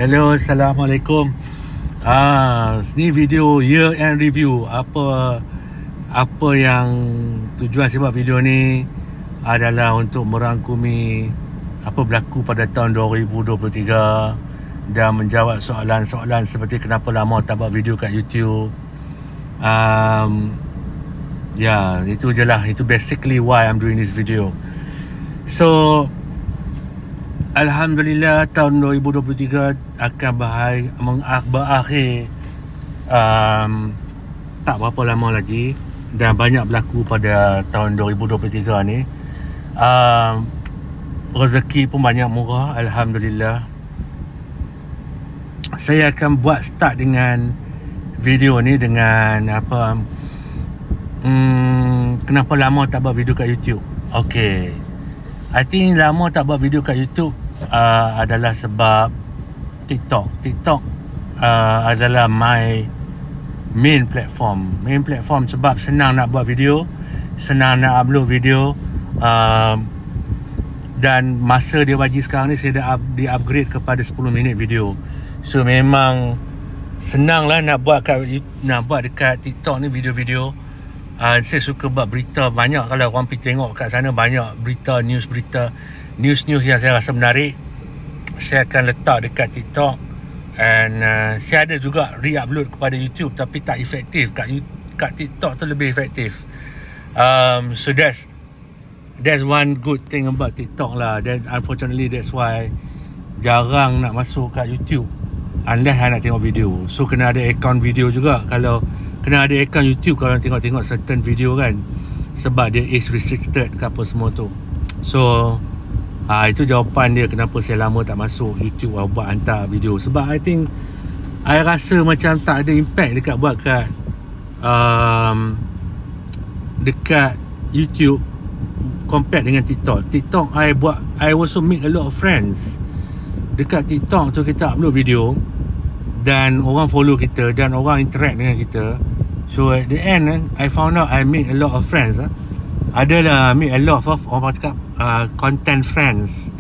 Hello, Assalamualaikum. Ni video year end review. Apa yang tujuan saya buat video ni adalah untuk merangkumi apa berlaku pada tahun 2023 dan menjawab soalan-soalan seperti kenapa lama tak buat video kat YouTube. Itu je lah. Itu basically why I'm doing this video. So Alhamdulillah tahun 2023 akan berakhir tak berapa lama lagi dan banyak berlaku pada tahun 2023 ni. Rezeki pun banyak murah, Alhamdulillah. Saya akan buat start dengan video ni dengan kenapa lama tak buat video kat YouTube. Okay, I think lama tak buat video kat YouTube adalah sebab TikTok adalah my main platform sebab senang nak buat video, senang nak upload video, dan masa dia bagi sekarang ni saya dah di-upgrade kepada 10 minit video. So memang senang lah nak buat dekat TikTok ni video-video. Saya suka buat berita banyak. Kalau orang pergi tengok kat sana, banyak berita, news yang saya rasa menarik, saya akan letak dekat TikTok. And saya ada juga re-upload kepada YouTube, tapi tak efektif. Kat TikTok tu lebih efektif. So that's one good thing about TikTok lah. Then unfortunately that's why jarang nak masuk kat YouTube unless nak tengok video. So kena ada account video juga. Kalau kena ada account YouTube kalau nak tengok certain video kan, sebab dia age restricted ke apa semua tu. So itu jawapan dia kenapa saya lama tak masuk YouTube buat hantar video. Sebab I rasa macam tak ada impact dekat YouTube compare dengan TikTok. TikTok I also make a lot of friends. Dekat TikTok tu kita upload video dan orang follow kita dan orang interact dengan kita. So at the end I found out I make a lot of friends. Adalah make a lot of orang cakap content friends.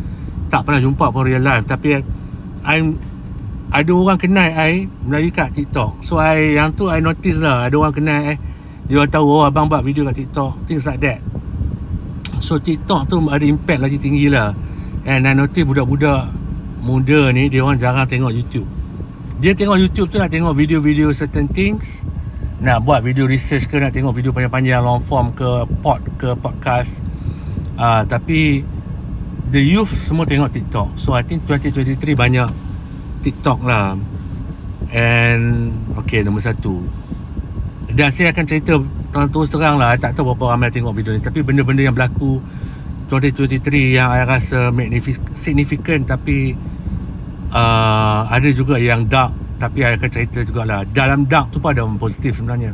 Tak pernah jumpa pun real life, tapi ada orang kenal I melalui kat TikTok. So yang tu I notice lah, ada orang kenal dia orang tahu abang buat video kat TikTok, things like that. So TikTok tu ada impact lagi tinggi lah. And I notice budak-budak muda ni dia orang jarang tengok YouTube. Dia tengok YouTube tu nak tengok video-video certain things, nak buat video research ke, nak tengok video panjang-panjang long form ke podcast. Tapi the youth semua tengok TikTok. So I think 2023 banyak TikTok lah. And okay, nombor satu. Dan saya akan cerita terus terang lah, tak tahu berapa ramai tengok video ni, tapi benda-benda yang berlaku 2023 yang I rasa significant, tapi ada juga yang dark, tapi I akan cerita jugalah. Dalam dark tu pun ada positif sebenarnya.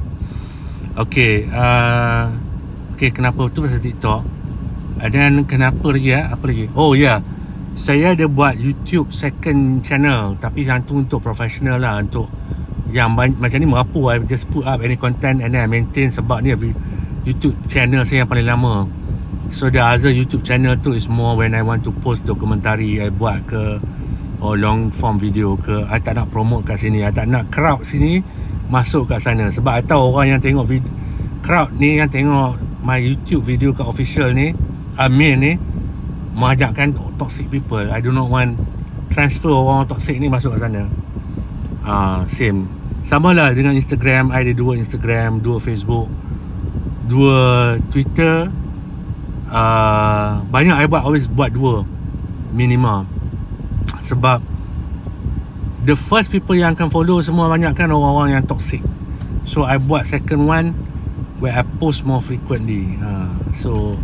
Okay, kenapa tu pasal TikTok. Dan kenapa lagi apa lagi? Oh ya, saya ada buat YouTube second channel, tapi yang tu untuk professional lah, untuk yang macam ni merapu. I just put up any content and then I maintain, sebab ni YouTube channel saya yang paling lama. So the other YouTube channel tu is more when I want to post dokumentari I buat ke, long form video ke. I tak nak promote kat sini, I tak nak crowd sini masuk kat sana. Sebab I tahu orang yang tengok crowd ni, yang tengok my YouTube video kat official ni, main ni, mengajakkan toxic people. I do not want transfer orang toxic ni masuk kat sana. Same, sama lah dengan Instagram. I ada 2 Instagram, 2 Facebook, 2 Twitter. Banyak I always buat 2 minimum, sebab the first people yang akan follow semua banyak kan orang-orang yang toxic. So I buat second one where I post more frequently. So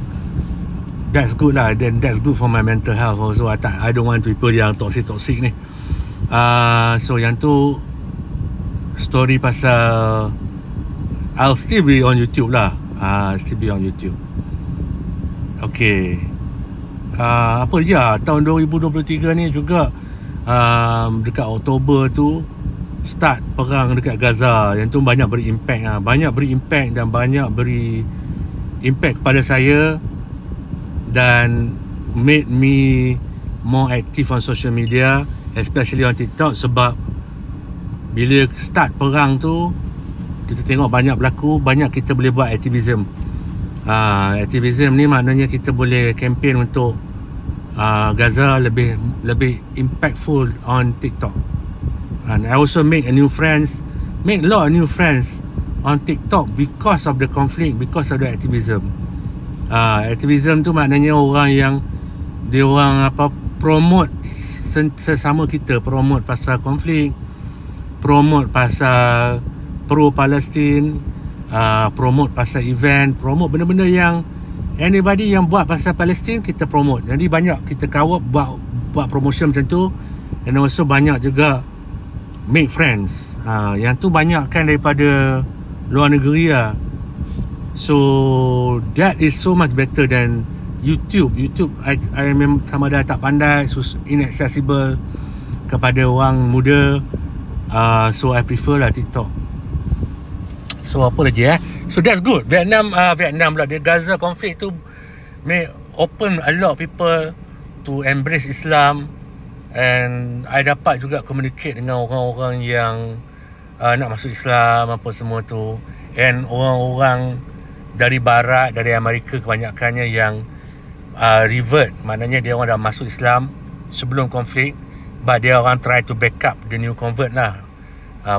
that's good lah. Then that's good for my mental health also. I don't want people yang toxic ni. So yang tu story pasal I'll still be on YouTube lah. Still be on YouTube. Okay, apa je tahun 2023 ni juga, dekat Oktober tu start perang dekat Gaza. Yang tu banyak beri impact dan banyak beri impact kepada saya, dan made me more active on social media, especially on TikTok, sebab bila start perang tu kita tengok banyak berlaku, banyak kita boleh buat aktivism. Aktivism ni maknanya kita boleh campaign untuk Gaza lebih impactful on TikTok. And I also make a lot of new friends on TikTok because of the conflict, because of the activism. Activism tu maknanya orang yang dia orang promote sesama kita, promote pasal konflik, promote pasal pro-Palestin, promote pasal event, promote benda-benda yang anybody yang buat pasal Palestin kita promote. Jadi banyak kita kawal buat promotion macam tu. Dan also banyak juga make friends. Yang tu banyak kan daripada luar negeri lah. So that is so much better than YouTube. I memang sama ada tak pandai, inaccessible kepada orang muda. So I prefer lah TikTok. So apa lagi So that's good. Vietnam pula, the Gaza conflict tu may open a lot of people to embrace Islam. And I dapat juga communicate dengan orang-orang yang nak masuk Islam apa semua tu. And orang-orang dari barat, dari Amerika kebanyakannya yang revert, maknanya dia orang dah masuk Islam sebelum konflik, but dia orang try to back up the new convert lah,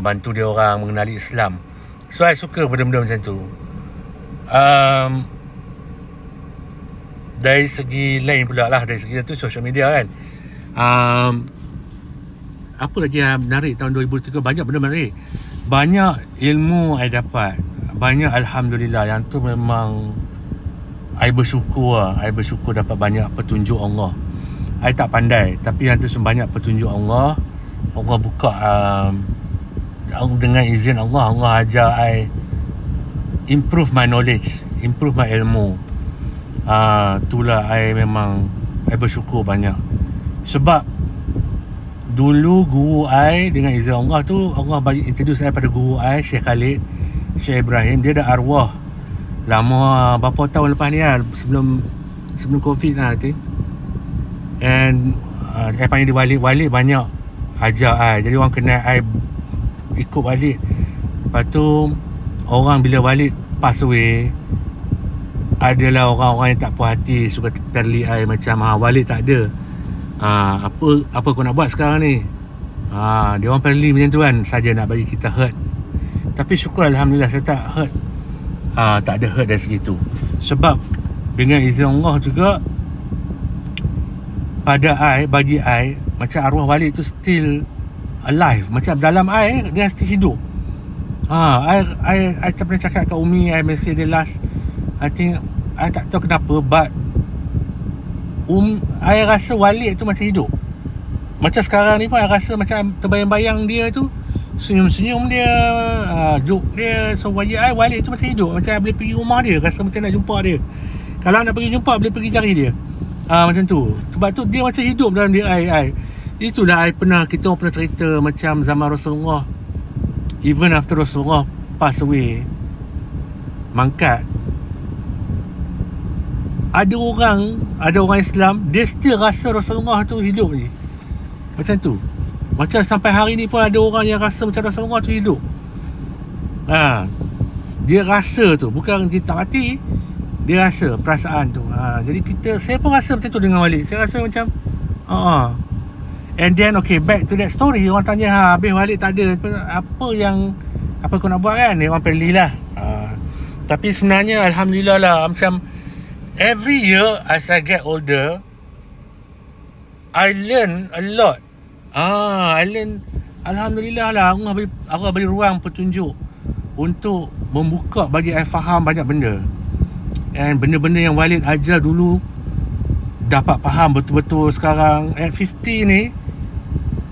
bantu dia orang mengenali Islam. So I suka benda-benda macam tu. Dari segi lain pula lah, dari segi tu social media kan, apa lagi yang menarik tahun 2003? Banyak benda menarik, banyak ilmu I dapat, banyak Alhamdulillah. Yang tu memang I bersyukur lah. I bersyukur dapat banyak petunjuk Allah. I tak pandai, tapi yang tu banyak petunjuk Allah. Allah buka dengan izin Allah, Allah ajar I improve my knowledge, improve my ilmu. Itulah I memang I bersyukur banyak. Sebab dulu guru I dengan izin Allah tu, Allah bagi introduce I pada guru I, Syekh Khalid, Syekh Ibrahim. Dia dah arwah lama, berapa tahun lepas ni lah, sebelum Covid lah I think. And I panggil dia Walid banyak ajar I. Jadi orang kenal I ikut Walid. Lepas tu orang bila Walid pass away, adalah orang-orang yang tak puas hati, suka terli I macam Walid tak ada, apa kau nak buat sekarang ni. Dia orang terli macam tu kan, saja nak bagi kita hurt. Tapi syukur Alhamdulillah saya tak hurt, tak ada hurt dari segitu. Sebab dengan izin Allah juga pada I, bagi I, macam arwah Walid tu still alive, macam dalam I dia still hidup. I pernah cakap kat Umi, I message dia last, I think I tak tahu kenapa, but I rasa Walid tu macam hidup. Macam sekarang ni pun I rasa macam terbayang-bayang dia tu, senyum-senyum dia, joke dia. So bagi I Walid tu macam hidup, macam boleh pergi rumah dia, rasa macam nak jumpa dia. Kalau nak pergi jumpa, boleh pergi cari dia. Macam tu. Sebab tu dia macam hidup dalam diri I. Itulah kita orang pernah cerita macam zaman Rasulullah, even after Rasulullah pass away, mangkat, ada orang Islam, dia still rasa Rasulullah tu hidup ni. Macam tu. Macam sampai hari ni pun ada orang yang rasa macam Rasulullah tu hidup. Dia rasa tu, bukan dia tak mati, dia rasa perasaan tu. Jadi saya pun rasa macam tu dengan Walid. Saya rasa macam and then okay, back to that story. Orang tanya, habis Walid tak ada, apa kau nak buat kan? Dia orang pilih lah. Tapi sebenarnya Alhamdulillah lah, macam every year as I get older, I learn a lot. Alhamdulillah lah, Allah beri ruang petunjuk untuk membuka bagi I faham banyak benda. And benda-benda yang Walid ajar dulu dapat faham betul-betul sekarang. At 50 ni,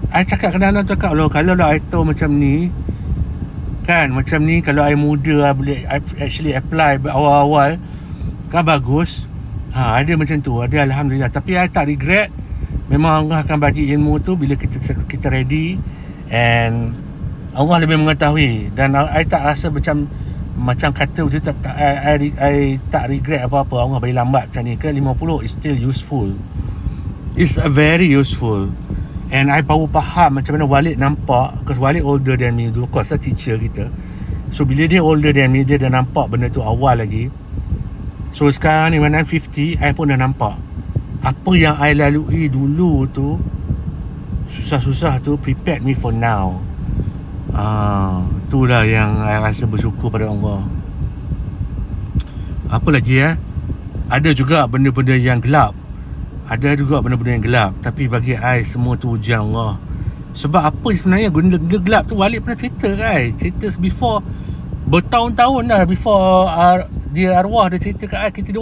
I cakap kadang-kadang kalau lah I tahu macam ni kan, macam ni, kalau I muda I boleh actually apply awal-awal kan, bagus. Ada macam tu, ada Alhamdulillah. Tapi I tak regret. Memang Allah akan bagi ilmu tu bila kita ready, and Allah lebih mengetahui. Dan I tak rasa macam kata macam tu, I tak regret apa-apa. Allah bagi lambat macam ni ke 50 is still useful. It's very useful. And I baru faham macam mana Walid nampak, because Walid older than me dulu, of course teacher kita. So bila dia older than me, dia dah nampak benda tu awal lagi. So sekarang ni when I'm 50, I pun dah nampak apa yang I lalui dulu tu, susah-susah tu prepared me for now. Itulah yang I rasa bersyukur pada Allah. Apa lagi ada juga benda-benda yang gelap. Ada juga benda-benda yang gelap, tapi bagi I semua tu ujian Allah. Sebab apa sebenarnya benda gelap tu, Walid pernah cerita kan, cerita before, bertahun-tahun dah before dia arwah, dia cerita kat I. Kita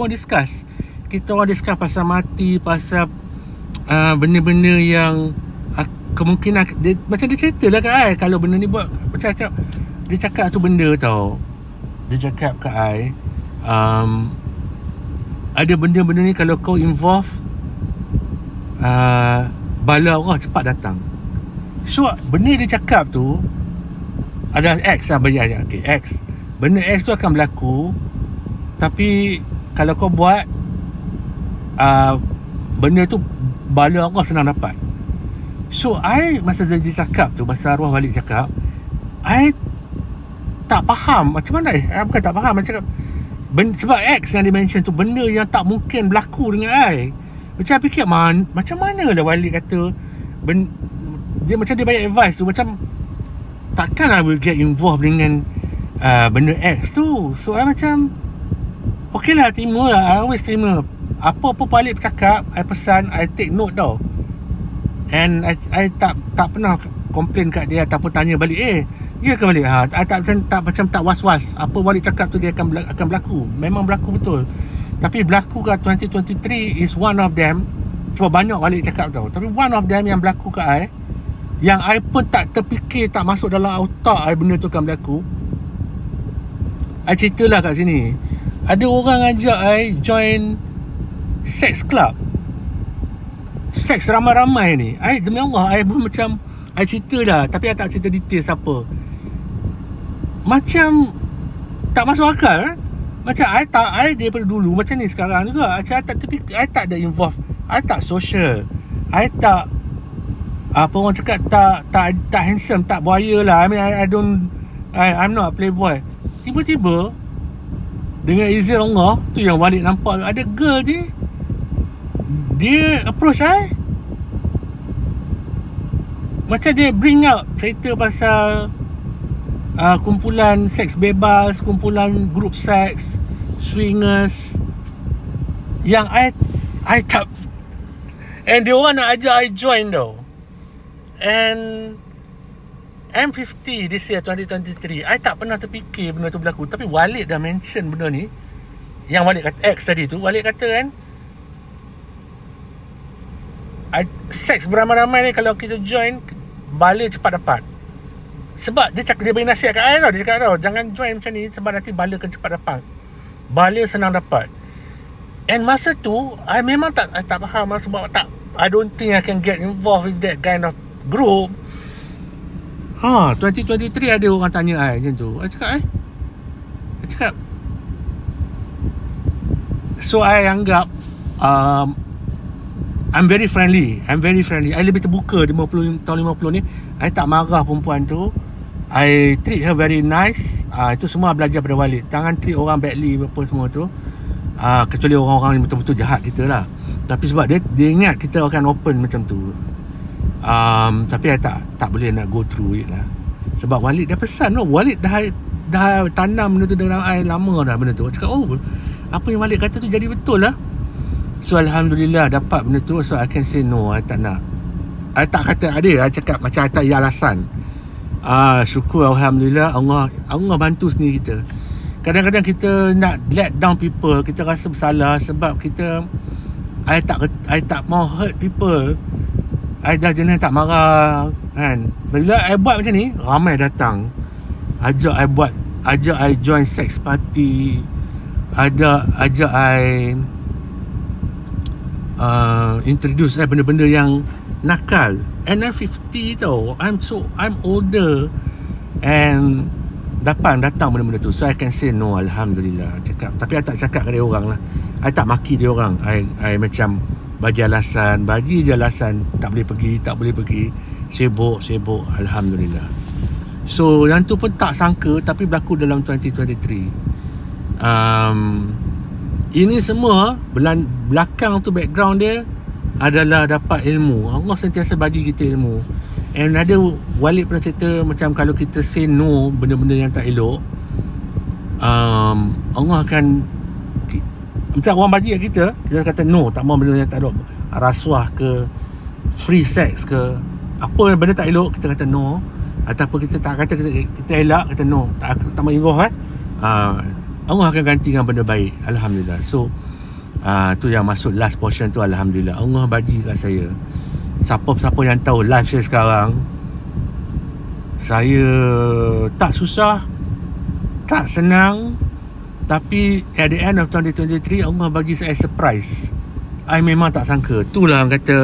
orang discuss pasal mati, pasal benda-benda yang kemungkinan dia, macam dia cerita lah kat I, kalau benda ni buat macam-macam. Dia cakap tu benda tau, dia cakap kat I, ada benda-benda ni kalau kau involve, bala Allah cepat datang. So benda dia cakap tu ada X lah, bagi ayat. Okay, X, benda X tu akan berlaku, tapi kalau kau buat benda tu, bala Allah senang dapat. So I, masa dia cakap tu, masa arwah Walid cakap, I tak faham macam mana. I bukan tak faham, macam sebab X yang dia mention tu benda yang tak mungkin berlaku dengan I. Macam I fikir macam mana lah Walid kata dia macam dia bagi advice tu, macam takkan I will get involved dengan benda X tu. So I macam okay lah, terima lah. I always terima apa-apa Walid bercakap, I pesan, I take note tau. And I tak pernah komplain kat dia ataupun tanya balik, ya ke Walid? I tak was-was apa Walid cakap tu dia akan berlaku. Memang berlaku betul. Tapi berlaku kat 2023 is one of them. Cuma banyak Walid cakap tau, tapi one of them yang berlaku kat I, yang I pun tak terfikir, tak masuk dalam otak I benda tu akan berlaku. I ceritalah kat sini. Ada orang ajak I join sex club, seks ramai-ramai ni. I, demi Allah, I pun macam I cerita dah, tapi I tak cerita detail siapa. Macam tak masuk akal Macam I daripada dulu macam ni sekarang juga. Macam I tak terfikir, I tak ada involve, I tak social, I tak apa orang cakap, tak handsome, tak buaya lah. I mean I'm not a playboy. Tiba-tiba dengan izin Allah tu yang Walid nampak, ada girl dia approach I. Macam dia bring out cerita pasal kumpulan seks bebas, kumpulan grup seks, swingers, yang I tak, and dia orang nak ajak I join tau. And I'm 50 this year 2023. I tak pernah terfikir benda tu berlaku, tapi Walid dah mention benda ni. Yang Walid kata X tadi tu, Walid kata kan, seks beramai-ramai ni kalau kita join, bala cepat dapat. Sebab dia cakap, dia beri nasihat kat I tau. Dia cakap tau, jangan join macam ni sebab nanti bala akan cepat dapat, bala senang dapat. And masa tu I memang tak faham, sebab I don't think I can get involved with that kind of group. 2023 ada orang tanya I macam tu. I cakap so I anggap I'm very friendly. I lebih terbuka di 50 tahun 50 ni. I tak marah perempuan tu. I treat her very nice. Itu semua belajar pada Walid. Jangan treat orang badly apa semua tu. Kecuali orang-orang yang betul-betul jahat kita lah. Tapi sebab dia ingat kita akan open macam tu. Tapi I tak boleh nak go through it lah. Sebab Walid dah pesan tau. Walid dah tanam benda tu dalam I lama dah benda tu. I cakap apa yang Walid kata tu jadi betul lah. So Alhamdulillah dapat benda tu. So I can say no, I tak nak. I tak kata ada, I cakap macam I tak ada alasan. Syukur Alhamdulillah Allah bantu sendiri kita. Kadang-kadang kita nak let down people, kita rasa bersalah sebab kita I tak mau hurt people. I dah jenis tak marah kan. Bila I buat macam ni, ramai datang ajak I join sex party, ajak I introduce benda-benda yang nakal. And I'm 50 tau, I'm older, and datang benda-benda tu. So I can say no, Alhamdulillah cakap. Tapi I tak cakap ke dia orang lah, I tak maki dia orang. I macam bagi je alasan tak boleh pergi, sibuk. Alhamdulillah. So yang tu pun tak sangka, tapi berlaku dalam 2023. Ini semua belakang tu, background dia adalah dapat ilmu. Allah sentiasa bagi kita ilmu. And ada Walid pernah cerita, macam kalau kita say no benda-benda yang tak elok, Allah akan, macam orang bagi kat kita kata no, tak mahu benda yang tak elok, rasuah ke, free sex ke, apa benda tak elok kita kata no. Ataupun kita tak kata kita elak, kata no, tak mahu involve. Allah akan ganti dengan benda baik. Alhamdulillah. So tu yang masuk last portion tu. Alhamdulillah, Allah bagi kat saya. Siapa-siapa yang tahu live saya sekarang, saya tak susah, tak senang, tapi at the end of 2023 Allah bagi saya surprise. I memang tak sangka. Itulah orang kata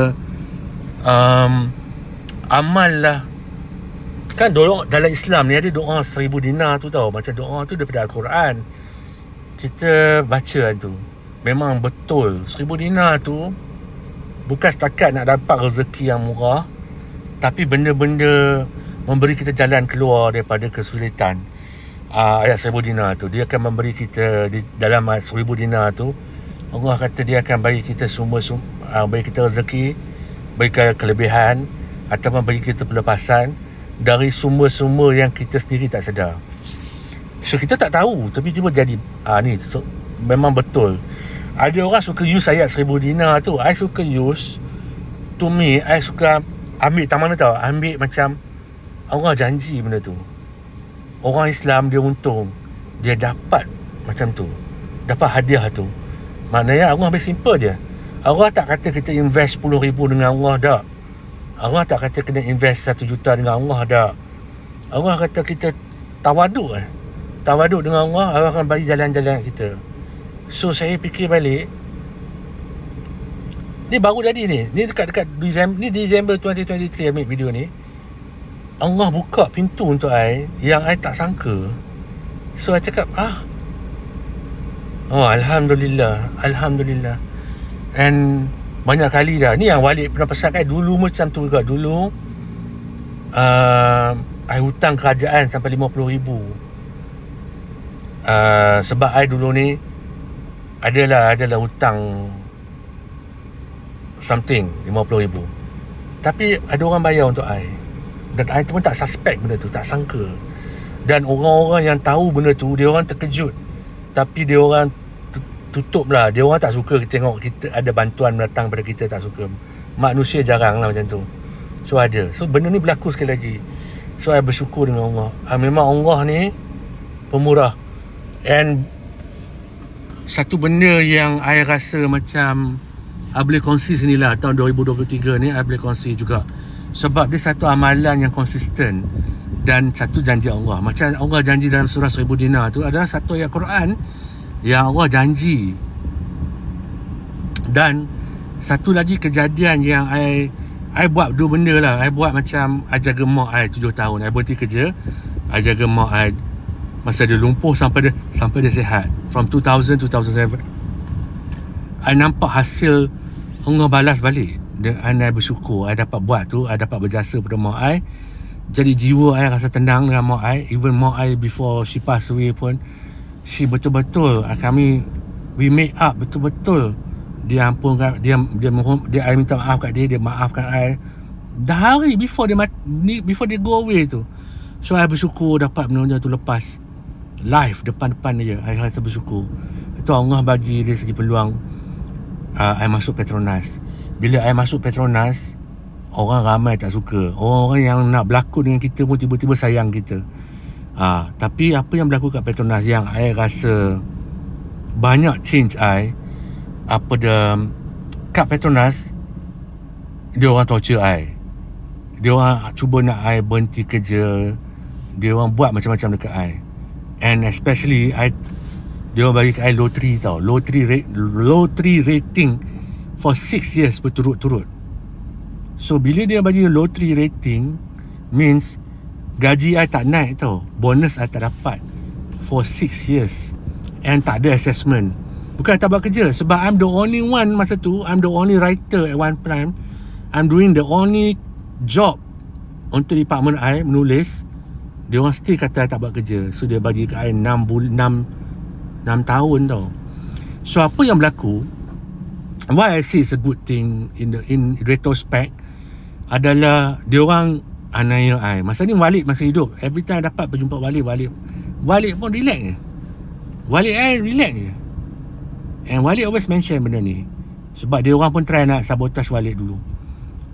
amal lah. Kan doa dalam Islam ni ada doa 1000 dinar tu tau. Macam doa tu daripada Al-Quran, kita baca tu. Memang betul 1000 dinar tu bukan setakat nak dapat rezeki yang murah, tapi benda-benda memberi kita jalan keluar daripada kesulitan. Ayat 1000 dinar tu, dia akan memberi kita di dalam ayat 1000 dinar tu, Allah kata dia akan bagi kita bagi kita rezeki, bagi kita kelebihan, ataupun bagi kita pelepasan dari sumber-sumber yang kita sendiri tak sedar. So kita tak tahu, tapi tiba jadi ni memang betul. Ada orang suka use ayat 1000 dinar tu. I suka use, to me, I suka ambil tak mana tau, ambil macam Allah janji benda tu. Orang Islam dia untung, dia dapat macam tu, dapat hadiah tu. Maknanya Allah ambil simple je. Allah tak kata kita invest 10,000 dengan Allah, tak. Allah tak kata kena invest 1 juta dengan Allah, tak. Allah kata kita tawaduk dengan Allah, Allah akan bagi jalan-jalan kita. So saya fikir balik, ni baru jadi ni dekat Disember 2023 ambil video ni. Allah buka pintu untuk I yang I tak sangka. So I cakap Alhamdulillah. And banyak kali dah. Ni yang Walid pernah pesan I dulu macam tu juga. Dulu I hutang kerajaan sampai 50,000. Sebab I dulu ni adalah hutang something 50,000. Tapi ada orang bayar untuk I, dan I pun tak suspect benda tu, tak sangka. Dan orang-orang yang tahu benda tu, dia orang terkejut, tapi dia orang tutup lah. Dia orang tak suka kita tengok kita ada bantuan datang pada kita, tak suka. Manusia jarang lah macam tu. So ada. So benda ni berlaku sekali lagi. So I bersyukur dengan Allah. Memang Allah ni pemurah. And satu benda yang I rasa macam I boleh kongsi sini lah, tahun 2023 ni I boleh kongsi juga. Sebab dia satu amalan yang konsisten dan satu janji Allah. Macam Allah janji dalam surah 1000 dinar tu, adalah satu ayat Quran yang Allah janji. Dan satu lagi kejadian yang I buat dua benda lah. I buat macam I jaga mak I 7 tahun. I berhenti kerja, I jaga mak I masa dia lumpuh sampai dia sihat. From 2000 to 2007 I nampak hasil Allah balas balik. Dan I bersyukur I dapat buat tu, I dapat berjasa pada mak I. Jadi jiwa I rasa tenang dengan mak I. Even mak I before she pass away pun, she betul-betul we make up betul-betul. Dia ampunkan, dia I minta maaf kat dia maafkan I dah hari before dia go away tu. So I bersyukur dapat benda tu lepas live depan dia. I rasa bersyukur. Itu Allah bagi dari segi peluang. I masuk Petronas. Bila I masuk Petronas, orang ramai tak suka. Orang-orang yang nak berlakon dengan kita pun tiba-tiba sayang kita. Tapi apa yang berlaku kat Petronas yang I rasa banyak change I, kat Petronas, dia orang torture I. Dia orang cuba nak I berhenti kerja. Dia orang buat macam-macam dekat I. And especially dia orang bagi kat I lottery tau. Lottery rating for 6 years berturut-turut. So bila dia bagi lottery rating, means gaji I tak naik tau. Bonus I tak dapat for 6 years. And tak ada assessment. Bukan tak buat kerja, sebab I'm the only one masa tu, I'm the only writer at one time. I'm doing the only job untuk department I, menulis. Dia orang still kata I tak buat kerja. So dia bagi kat I 6 tahun tau. So apa yang berlaku, why I say it's a good thing in retrospect, adalah dia orang aniaya I. Masa ni Walid masih hidup. Every time dapat berjumpa Walid pun relax je. Walid I relax je. And Walid always mention benda ni, sebab dia orang pun try nak sabotage Walid dulu.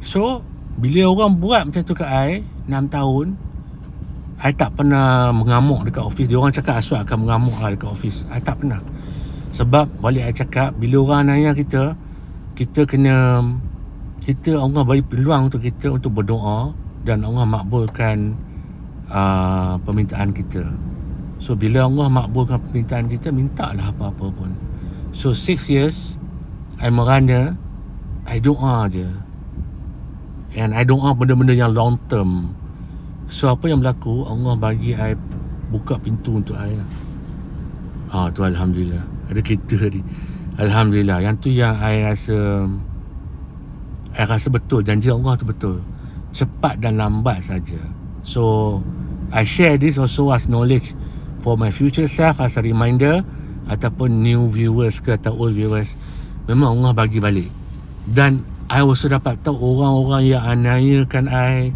So bila orang buat macam tu kat I 6 tahun, I tak pernah mengamuk dekat office. Dia orang cakap Aswad akan mengamuk lah dekat office. I tak pernah. Sebab balik I cakap, bila orang nanya kita kena, Allah bagi peluang untuk kita untuk berdoa, dan Allah makbulkan permintaan kita. So bila Allah makbulkan permintaan kita, mintalah apa-apa pun. So 6 years I merana, I doa je. And I doa benda-benda yang long term. So apa yang berlaku, Allah bagi I buka pintu untuk I. Tu Alhamdulillah. Ada kereta ni, Alhamdulillah. Yang tu yang I rasa betul, janji Allah tu betul. Cepat dan lambat saja. So I share this also as knowledge for my future self, as a reminder, ataupun new viewers ke atau old viewers. Memang Allah bagi balik. Dan I also dapat tahu orang-orang yang aniayakan I,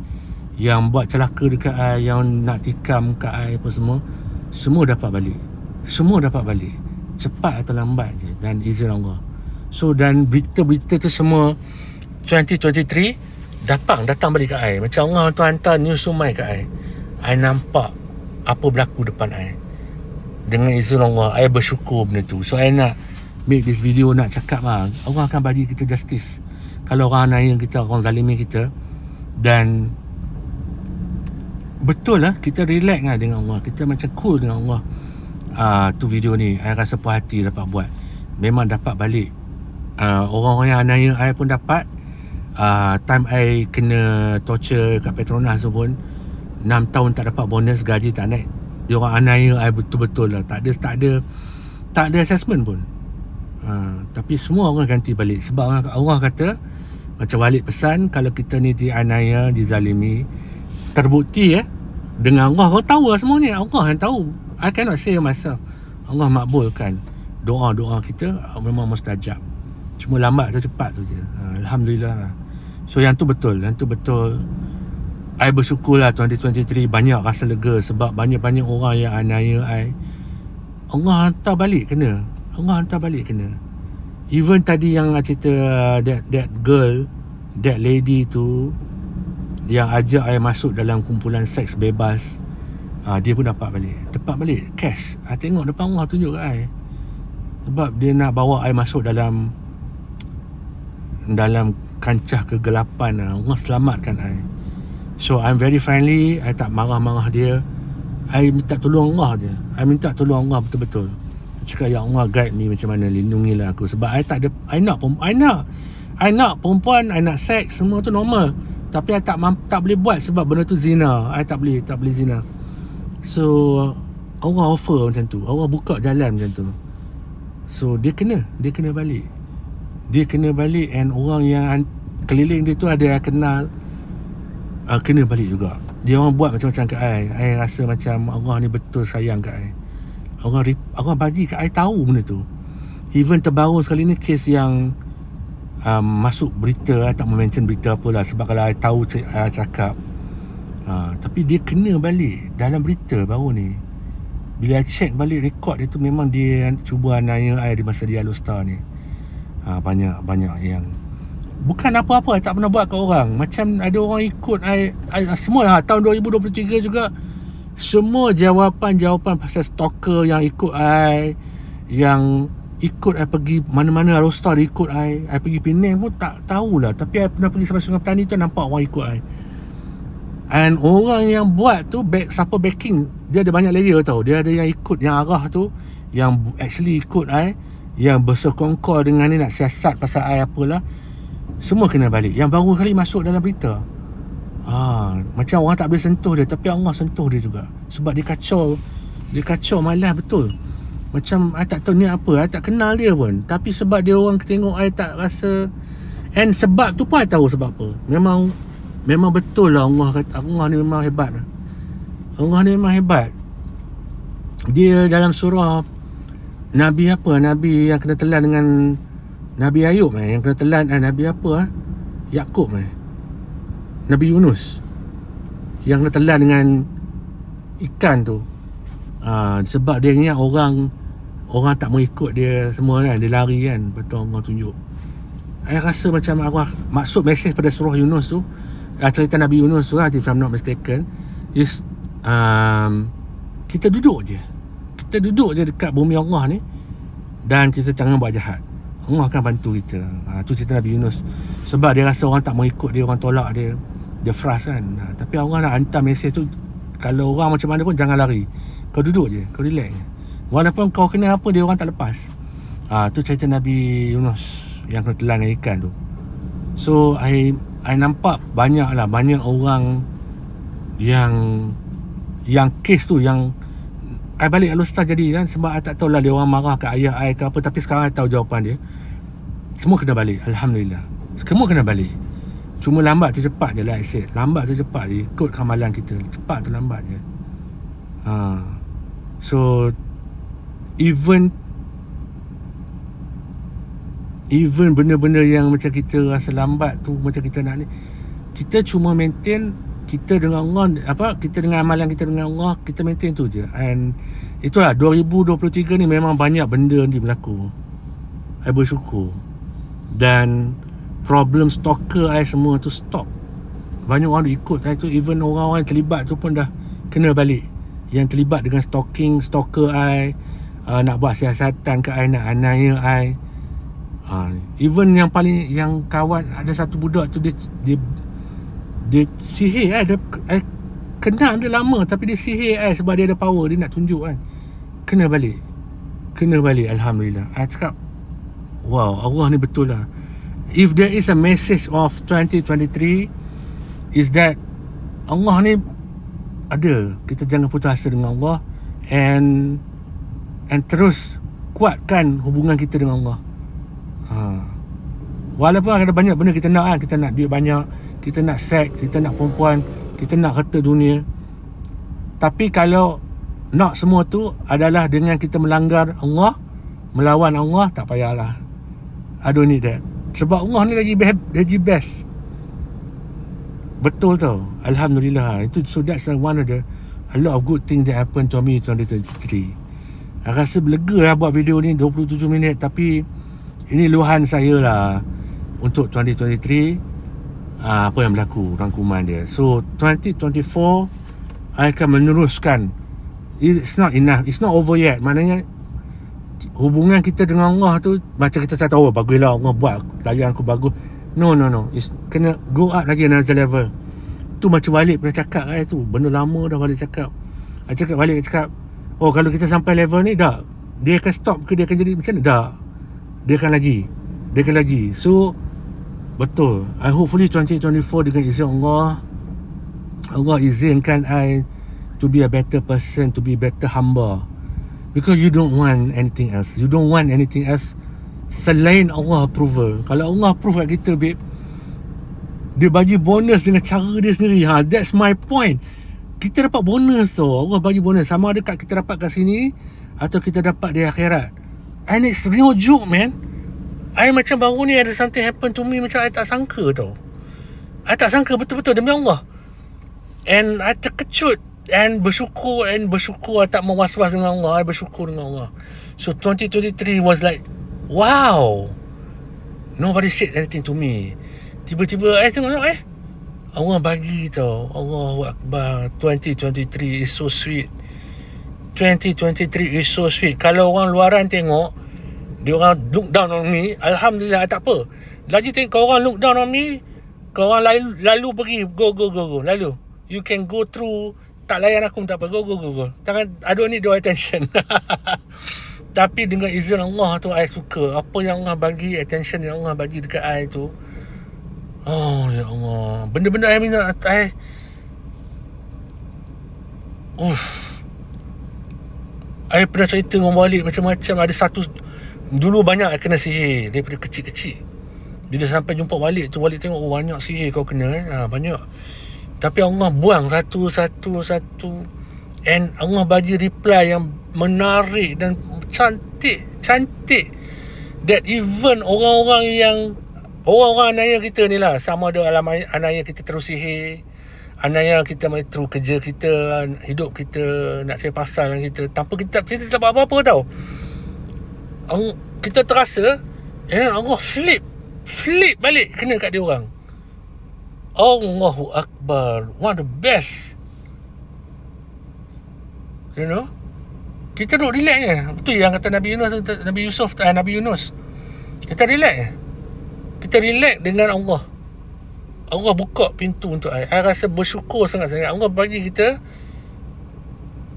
yang buat celaka dekat I, yang nak tikam kat I apa semua dapat balik. Semua dapat balik, cepat atau lambat je, dan izin Allah. So dan berita-berita tu semua 2023 datang balik kat I. Macam Allah tu hantar news sumai kat I nampak apa berlaku depan I. Dengan izin Allah, I bersyukur benda tu. So I nak make this video, nak cakap lah, Allah akan bagi kita justice kalau orang aniaya kita, orang zalimi kita. Dan betul lah, kita relax lah dengan Allah, kita macam cool dengan Allah. Tu video ni I rasa puas hati dapat buat. Memang dapat balik. Orang-orang yang aniaya I pun dapat. Time I kena torture kat Petronas tu pun 6 tahun tak dapat bonus, gaji tak naik. Dia orang aniaya I betul-betul lah. Tak ada assessment pun. Tapi semua orang ganti balik. Sebab orang kata, macam Walid pesan, kalau kita ni dianiaya, dizalimi, terbukti dengan Allah, Allah tahu lah semua ni. Allah yang tahu. I cannot say myself. Allah makbulkan doa-doa kita, memang mustajab. Cuma lambat atau cepat tu je. Alhamdulillah lah. So yang tu betul. I bersyukur lah 2023 banyak rasa lega, sebab banyak-banyak orang yang aniaya I, Allah hantar balik kena. Even tadi yang cerita that girl, that lady tu yang ajak I masuk dalam kumpulan seks bebas, dia pun dapat balik cash. I tengok depan Allah tunjuk kat I, sebab dia nak bawa I masuk dalam kancah kegelapan. Allah selamatkan I. So I'm very friendly. I tak marah-marah dia. I minta tolong Allah je. I minta tolong Allah betul-betul. Cakap, ya Allah, guide me macam mana, lindungilah aku. Sebab I tak ada, I nak perempuan, I nak seks, semua tu normal. Tapi I tak boleh buat sebab benda tu zina. I tak boleh zina. So Allah offer macam tu, Allah buka jalan macam tu. So dia kena balik. And orang yang keliling dia tu ada yang kenal, kena balik juga. Dia orang buat macam-macam kat I rasa macam Allah ni betul sayang kat I. Allah bagi kat I tahu benda tu. Even terbaru sekali ni, kes yang masuk berita. I tak mau mention berita apalah, sebab kalau I tahu I cakap. Tapi dia kena balik dalam berita baru ni. Bila I check balik rekod dia tu, memang dia cuba aniaya I di masa dia Alustar ni. Banyak yang bukan apa-apa I tak pernah buat kat orang. Macam ada orang ikut I semua tahun 2023 juga. Semua jawapan pasal stalker yang ikut I, yang ikut I pergi mana-mana Alustar, dia ikut I pergi Penang pun tak tahulah. Tapi I pernah pergi sampai Sungai Petani tu, nampak orang ikut I. And orang yang buat tu, siapa backing, dia ada banyak layer tau. Dia ada yang ikut, yang arah tu, yang actually ikut I, yang bersekongkol dengan ni nak siasat pasal I apalah. Semua kena balik. Yang baru kali masuk dalam berita, macam orang tak boleh sentuh dia, tapi Allah sentuh dia juga. Sebab dia kacau malas betul. Macam I tak tahu ni apa, I tak kenal dia pun, tapi sebab dia orang tengok I tak rasa. And sebab tu pun I tahu sebab apa. Memang betul lah Allah kata, Allah ni memang hebat lah. Allah ni memang hebat. Dia dalam surah Nabi apa, Nabi yang kena telan dengan Nabi Ayub yang kena telan, Nabi apa Yakub Nabi Yunus yang kena telan dengan ikan tu. Sebab dia ingat orang tak mau ikut dia semua kan, dia lari kan, betul Allah tunjuk. Saya rasa macam Allah maksud mesej pada surah Yunus tu, cerita Nabi Yunus tu, if I'm not mistaken, is kita duduk je dekat bumi Allah ni, dan kita jangan buat jahat, Allah akan bantu kita. Tu cerita Nabi Yunus. Sebab dia rasa orang tak mau ikut dia, orang tolak dia frust kan. Tapi Allah nak hantar mesej tu, kalau orang macam mana pun jangan lari, kau duduk je, kau relax, walaupun kau kena apa, dia orang tak lepas. Tu cerita Nabi Yunus yang kena telan dengan ikan tu. So I nampak banyak orang yang kes tu, yang I balik Alostar jadi kan, sebab I tak tahulah dia orang marah kat ayah I ke apa, tapi sekarang I tahu jawapan dia. Semua kena balik, Alhamdulillah. Semua kena balik. Cuma lambat tu cepat je lah, I said. Lambat tu cepat je, ikut amalan kita. Cepat tu lambat je. So even benda-benda yang macam kita rasa lambat tu, macam kita nak ni, kita cuma maintain kita dengan Allah, kita dengan amalan kita dengan Allah, kita maintain tu je. And itulah 2023 ni memang banyak benda ni berlaku. I bersyukur. Dan problem stalker I semua tu stop. Banyak orang ikut I tu, even orang-orang yang terlibat tu pun dah kena balik. Yang terlibat dengan stalker I, nak buat siasatan ke I, nak aniaya I. Even yang kawan, ada satu budak tu, dia sihir I kenal dia lama, tapi dia sihir sebab dia ada power, dia nak tunjuk kan. Kena balik, Alhamdulillah. I cakap, wow, Allah ni betul lah. If there is a message of 2023, is that Allah ni ada. Kita jangan putus asa dengan Allah, and terus kuatkan hubungan kita dengan Allah. Walaupun ada banyak benda kita nak kan, kita nak duit banyak, kita nak seks, kita nak perempuan, kita nak harta dunia. Tapi kalau nak semua tu adalah dengan kita melanggar Allah, melawan Allah, tak payahlah. I don't need that. Sebab Allah ni lagi best. Betul tau. Alhamdulillah. So that's one of a lot of good things that happened to me 2023. I rasa berlega lah buat video ni 27 minit, tapi ini luahan saya lah untuk 2023. Apa yang berlaku, rangkuman dia. So 2024 I akan meneruskan. It's not enough, it's not over yet. Maknanya hubungan kita dengan Allah tu, macam kita tak tahu, baguslah Allah buat layan aku bagus. No, it's kena grow up lagi another level. Tu macam Walid pernah cakap tu, benda lama dah Walid cakap. Walid cakap, oh kalau kita sampai level ni dah, dia akan stop ke, dia akan jadi macam mana? Dah, dia akan lagi. So betul, I hopefully 2024 dengan izin Allah izinkan I to be a better person, to be a better hamba. Because you don't want anything else. Selain Allah approval. Kalau Allah approve kat kita, babe, dia bagi bonus dengan cara dia sendiri. That's my point. Kita dapat bonus tu. Allah bagi bonus. Sama ada kat kita dapat kat sini atau kita dapat di akhirat. And it's real joke, man. I macam baru ni ada something happen to me, macam I tak sangka tau. I tak sangka betul-betul, demi Allah. And I terkejut and bersyukur I tak mau was-was dengan Allah. I bersyukur dengan Allah. So 2023 was like, wow, nobody said anything to me. Tiba-tiba I tengok Allah bagi tau. Allahu Akbar. 2023 is so sweet. 2023 is so sweet. Kalau orang luaran tengok, dia orang look down on me, Alhamdulillah, tak apa. Lagi tengok orang look down on me, kau orang lalu pergi, go, lalu. You can go through, tak layan aku, tak apa, go. Jangan, I don't need your attention. Tapi dengan izin Allah tu, I suka. Apa yang Allah bagi, attention yang Allah bagi dekat I tu, oh ya Allah, benda-benda I minta, I pernah cerita dengan Walid macam-macam. Ada satu, dulu banyak I kena sihir daripada kecil-kecil. Bila sampai jumpa Walid tu, Walid tengok, oh banyak sihir kau kena banyak. Tapi Allah buang satu. And Allah bagi reply yang menarik dan cantik. That even orang-orang anaya kita ni lah, sama ada alam anaya kita terus sihir, anaya kita through kerja kita, hidup kita, nak cari pasal dengan kita, tanpa kita tak buat apa-apa tau. Kita terasa, and Allah flip balik kena kat dia orang. Allahu Akbar. One of the best. You know, kita duduk relax je. Betul yang kata Nabi Yunus. Kita relax dengan Allah. Allah buka pintu untuk I rasa bersyukur sangat-sangat. Allah bagi kita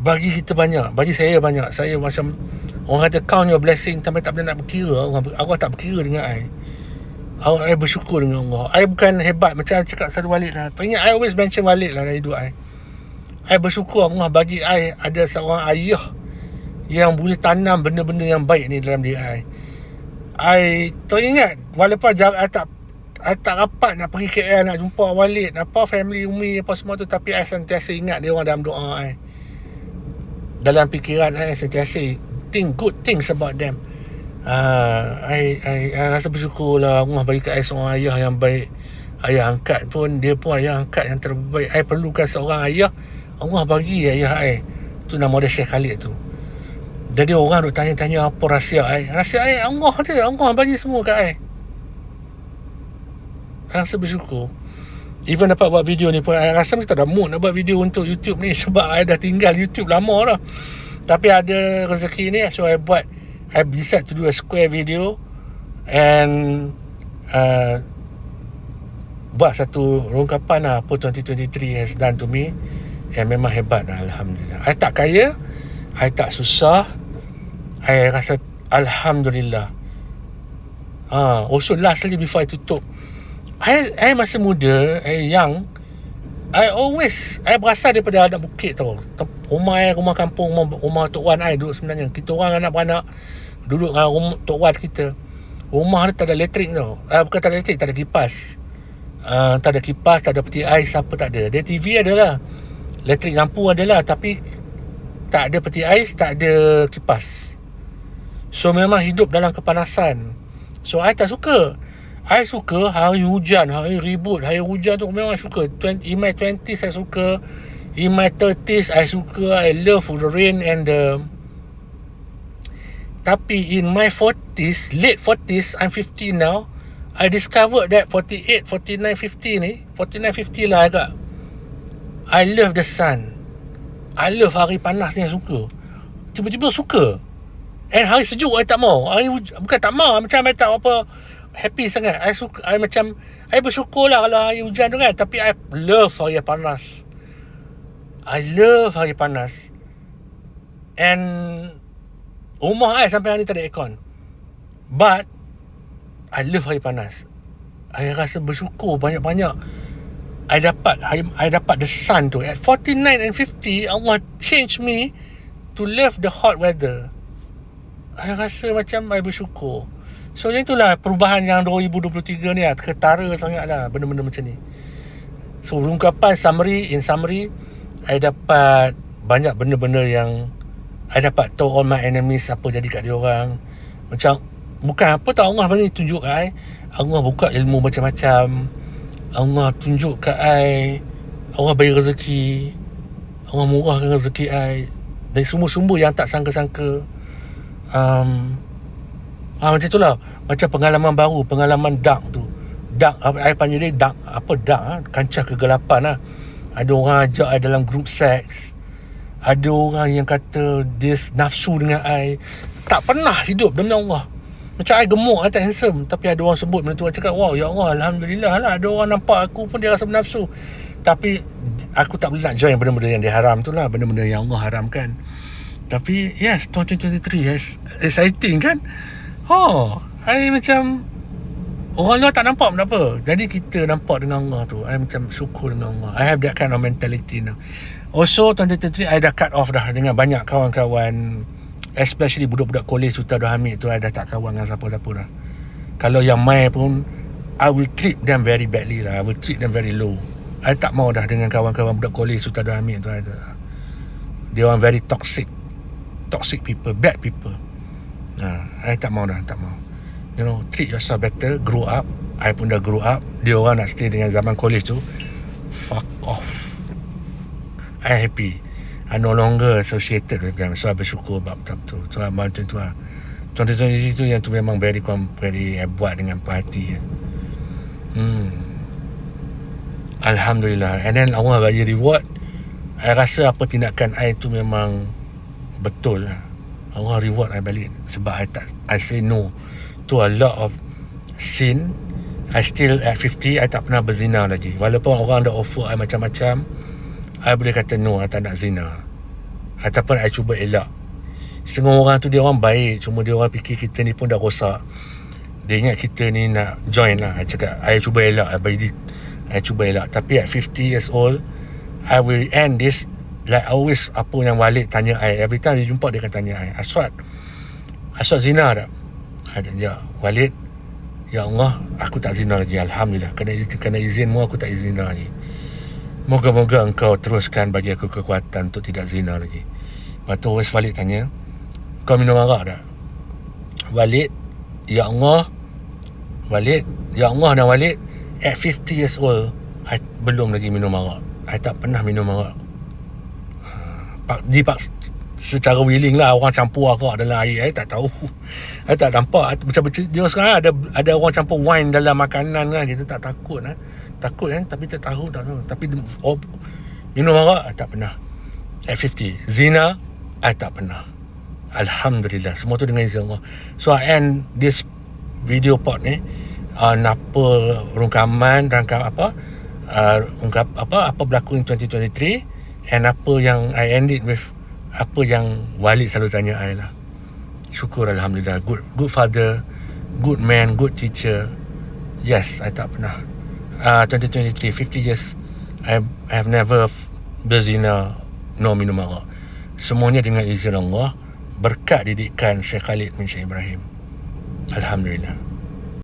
banyak. Bagi saya banyak. Saya macam orang kata count your blessing sampai tak boleh nak berkira. Allah tak berkira dengan I bersyukur dengan Allah. I bukan hebat macam cakap selalu Walid lah. Teringat I always mention Walid lah dari hidup I bersyukur Allah bagi I ada seorang ayah yang boleh tanam benda-benda yang baik ni dalam diri I teringat, walaupun I tak rapat nak pergi KL, nak jumpa Walid, family Umi apa semua tu, tapi I sentiasa ingat dia orang dalam doa I. Dalam fikiran I sentiasa think good things about them. I rasa bersyukur lah Allah bagi kat I seorang ayah yang baik. Ayah angkat pun, dia pun ayah angkat yang terbaik. I perlukan seorang ayah, Allah bagi ayah I. Tu nama dia Syekh Khalid tu. Jadi orang duk tanya-tanya apa rahsia I. Rahsia I Allah dia, Allah bagi semua kat I. I rasa bersyukur. Even dapat buat video ni pun, I rasa macam tak ada mood nak buat video untuk YouTube ni, sebab I dah tinggal YouTube lama dah. Tapi ada rezeki ni, so I decide to do a square video and buat satu rungkapan lah apa 2023 has done to me. And memang hebat lah, Alhamdulillah. I tak kaya, I tak susah, I rasa Alhamdulillah. Also lastly before I tutup, I masa muda, young, I berasal daripada anak bukit tau. Rumah kampung, rumah Tok Wan I duduk sebenarnya. Kita orang anak-anak duduk dengan rumah Tok Wan kita. Rumah dia tak ada elektrik tau. Bukan tak ada elektrik, tak ada kipas. Tak ada kipas, tak ada peti ais, apa tak ada. Dia TV adalah, elektrik lampu adalah, tapi tak ada peti ais, tak ada kipas. So memang hidup dalam kepanasan. So I tak suka. I suka hari hujan, hari ribut, hari hujan tu memang suka. In my 20s I suka, in my 30s I suka. I love the rain and the... Tapi in my 40s, late 40s, I'm 50 now, I discovered that 48, 49, 50 ni, 49, 50 lah agak, I love the sun. I love hari panas ni, I suka. Tiba-tiba suka. And hari sejuk I tak mau. Bukan tak mau, macam I tak apa happy sangat. I bersyukur lah kalau hari hujan tu kan. Tapi I love hari panas. And rumah I sampai hari ni tak ada aircon. But I love hari panas. I rasa bersyukur banyak-banyak. I dapat the sun tu. At 49 and 50, Allah change me to love the hot weather. I rasa macam I bersyukur. So yang itulah perubahan yang 2023 ni lah. Ketara sangat lah benda-benda macam ni. So in summary, I dapat banyak benda-benda yang I dapat tahu all my enemies apa jadi kat dia orang. Macam bukan apa tau, Allah bagi tunjuk kat I. Allah buka ilmu macam-macam. Allah tunjuk kat I. Allah bagi rezeki. Allah murahkan rezeki I dari sumber-sumber yang tak sangka-sangka. Macam tu lah. Macam pengalaman baru, pengalaman dark tu. Dark, I panggil dia dark. Apa dark? Kancah kegelapan lah. Ada orang ajak I dalam group seks. Ada orang yang kata dia nafsu dengan I. Tak pernah hidup demi Allah. Macam I gemuk, I tak handsome, tapi ada orang sebut benda tu. I cakap, wow, ya Allah, Alhamdulillah lah. Ada orang nampak aku pun dia rasa bernafsu. Tapi aku tak boleh nak join benda-benda yang dia haram tu lah. Benda-benda yang Allah haramkan. Tapi yes, 2023 yes, exciting kan. I macam orang luar tak nampak benda apa. Jadi kita nampak dengan Allah tu. I macam syukur dengan Allah. I have that kind of mentality now. Also 2023 I dah cut off dah dengan banyak kawan-kawan Especially budak-budak kolej Sultan Abdul Hamid tu, I dah tak kawan dengan siapa-siapa dah. Kalau yang mai pun, I will treat them very badly lah. I will treat them very low. I tak mau dah dengan kawan-kawan budak kolej Sultan Abdul Hamid tu. Dia orang very toxic people, bad people. I tak mau dah, tak mau. You know, treat yourself better, grow up. I pun dah grow up. Dia orang nak stay dengan zaman college tu, fuck off. I happy I no longer associated with them. So I bersyukur about tu. So macam tu lah. 2020 tu yang tu memang very buat dengan perhati. Alhamdulillah. And then Allah bagi reward. I rasa apa tindakan I tu memang betul lah. Allah reward I balik. Sebab I say no to a lot of sin. I still at 50, I tak pernah berzina lagi. Walaupun orang dah offer I macam-macam, I boleh kata no, I tak nak zina. Ataupun I cuba elak. Setengah orang tu dia orang baik, cuma dia orang fikir kita ni pun dah rosak. Dia ingat kita ni nak join lah. I cakap, I cuba elak, I cuba elak. Tapi at 50 years old, I will end this like always. Apa yang Walid tanya I, every time dia jumpa dia akan tanya I, Aswad zina tak? Ya Walid, ya Allah, aku tak zina lagi. Alhamdulillah, kena izinmu aku tak zina lagi. Moga-moga engkau teruskan bagi aku kekuatan untuk tidak zina lagi. Lepas tu always Walid tanya, kau minum arak tak? Walid, ya Allah, Walid, ya Allah dan Walid, at 50 years old, I belum lagi minum arak. I tak pernah minum arak. Secara willing lah orang campur arak dalam air. I tak tahu. I tak nampak. Macam dia sekarang ada orang campur wine dalam makanan kan. Kita tak takut kan. Takut kan. Tapi tak tahu. Tapi minum arak I tak pernah. At 50. Zina I tak pernah. Alhamdulillah. Semua tu dengan izin Allah. So I end this video pod ni. Apa rungkaman apa berlaku in 2023. And apa yang I end it with, apa yang Walid selalu tanya I lah. Syukur Alhamdulillah. Good father, good man, good teacher. Yes, I tak pernah. 2023, 50 years, I have never berzina, no minum arak. Semuanya dengan izin Allah, berkat didikan Syekh Khalid bin Syekh Ibrahim. Alhamdulillah.